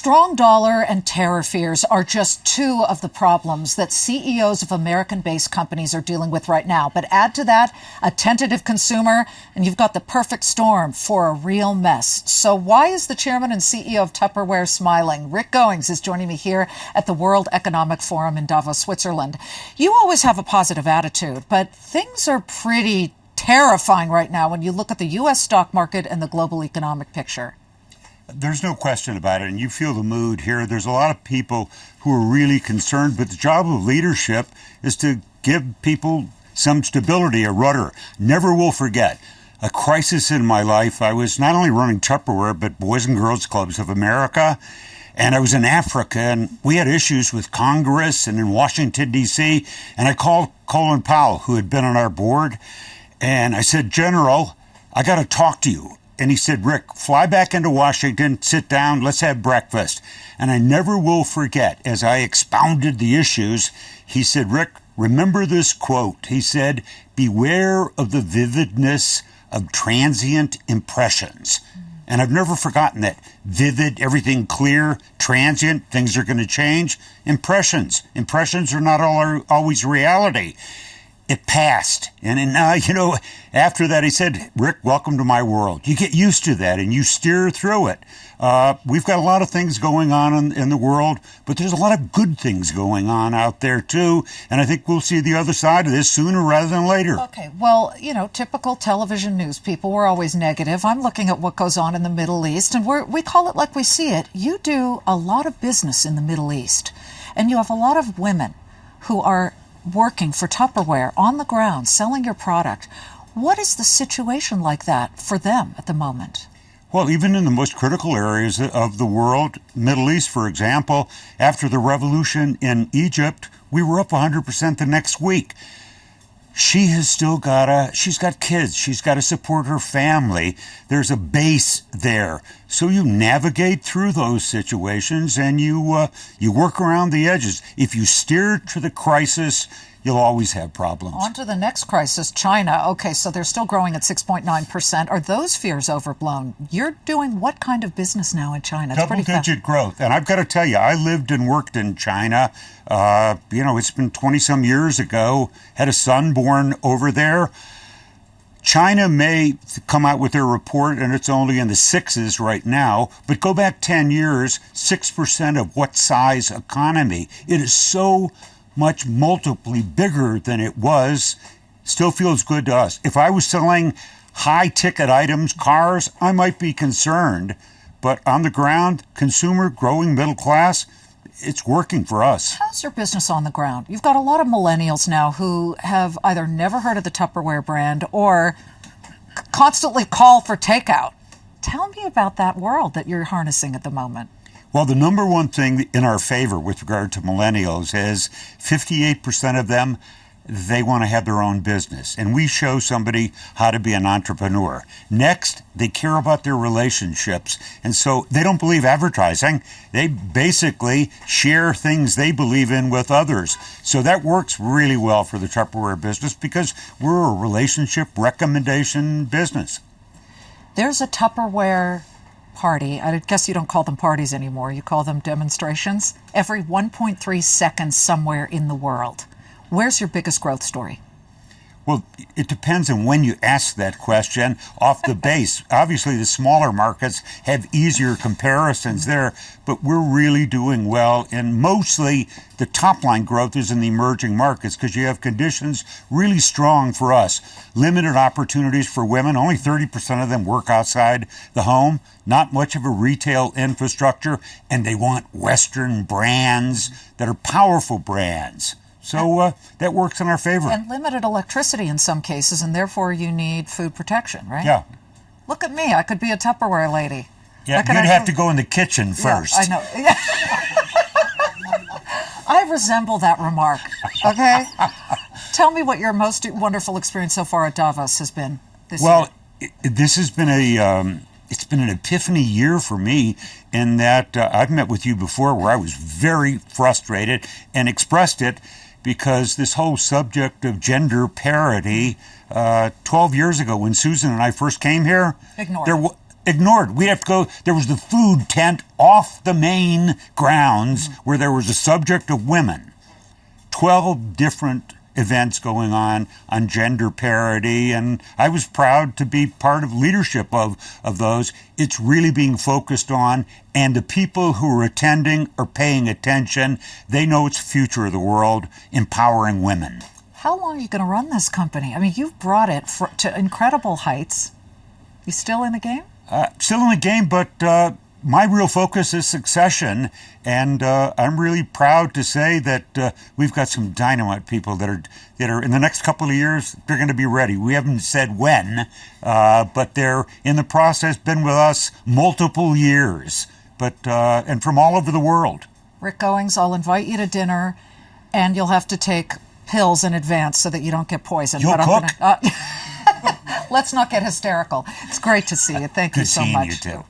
strong dollar and tariff fears are just two of the problems that CEOs of American-based companies are dealing with right now. But add to that a tentative consumer, and you've got the perfect storm for a real mess. So why is the chairman and CEO of Tupperware smiling? Rick Goings is joining me here at the World Economic Forum in Davos, Switzerland. You always have a positive attitude, but things are pretty terrifying right now when you look at the U.S. stock market and the global economic picture. There's no question about it, and you feel the mood here. There's a lot of people who are really concerned, but the job of leadership is to give people some stability, a rudder. Never will forget a crisis in my life. I was not only running Tupperware, but Boys and Girls Clubs of America, and I was in Africa, and we had issues with Congress and in Washington, D.C., and I called Colin Powell, who had been on our board, and I said, General, I got to talk to you. And he said, Rick, fly back into Washington, sit down, let's have breakfast. And I never will forget, as I expounded the issues, he said, Rick, remember this quote. He said, beware of the vividness of transient impressions. And I've never forgotten that. Vivid, everything clear, transient, things are going to change. Impressions are not always reality. It passed. And after that, he said, Rick, welcome to my world. You get used to that and you steer through it. We've got a lot of things going on in the world, but there's a lot of good things going on out there, too. And I think we'll see the other side of this sooner rather than later. Okay. Well, typical television news people, we're always negative. I'm looking at what goes on in the Middle East, and we call it like we see it. You do a lot of business in the Middle East, and you have a lot of women who are working for Tupperware on the ground, selling your product. What is the situation like that for them at the moment? Well, even in the most critical areas of the world, Middle East, for example, after the revolution in Egypt, we were up 100% the next week. She's got kids. She's got to support her family. There's a base there. So you navigate through those situations and you work around the edges. If you steer to the crisis, you'll always have problems. On to the next crisis, China. Okay, so they're still growing at 6.9%. Are those fears overblown? You're doing what kind of business now in China? Double-digit growth. And I've got to tell you, I lived and worked in China. It's been 20-some years ago. Had a son born over there. China may come out with their report, and it's only in the sixes right now. But go back 10 years, 6% of what size economy? It is so much multiply bigger than it was. Still feels good to us. If I was selling high-ticket items, cars, I might be concerned. But on the ground, consumer, growing middle class, it's working for us. How's your business on the ground? You've got a lot of millennials now who have either never heard of the Tupperware brand or constantly call for takeout. Tell me about that world that you're harnessing at the moment. Well, the number one thing in our favor with regard to millennials is 58% of them, they want to have their own business. And we show somebody how to be an entrepreneur. Next, they care about their relationships. And so they don't believe advertising. They basically share things they believe in with others. So that works really well for the Tupperware business because we're a relationship recommendation business. There's a Tupperware party. I guess you don't call them parties anymore. You call them demonstrations. Every 1.3 seconds somewhere in the world. Where's your biggest growth story? Well, it depends on when you ask that question off the base. Obviously, the smaller markets have easier comparisons there, but we're really doing well. And mostly the top line growth is in the emerging markets because you have conditions really strong for us. Limited opportunities for women. Only 30% of them work outside the home. Not much of a retail infrastructure. And they want Western brands that are powerful brands. So that works in our favor. And limited electricity in some cases, and therefore you need food protection, right? Yeah. Look at me. I could be a Tupperware lady. Yeah, you'd have to go in the kitchen first. Yeah, I know. Yeah. I resemble that remark, okay? Tell me what your most wonderful experience so far at Davos has been this year. Well, this has been it's been an epiphany year for me in that I've met with you before where I was very frustrated and expressed it because this whole subject of gender parity, 12 years ago when Susan and I first came here, ignored. We have to go. There was the food tent off the main grounds where there was a subject of women. 12 different events going on gender parity, and I was proud to be part of leadership of those. It's really being focused on, and the people who are attending are paying attention. They know it's the future of the world, empowering women. How long are you going to run this company? I mean, you've brought it to incredible heights. You still in the game? Still in the game, but my real focus is succession, and I'm really proud to say that we've got some dynamite people that are in the next couple of years. They're going to be ready. We haven't said when, but they're in the process. Been with us multiple years, but and from all over the world. Rick Goings, I'll invite you to dinner, and you'll have to take pills in advance so that you don't get poisoned. You'll cook? Let's not get hysterical. It's great to see you. Thank you so much. Good seeing you too.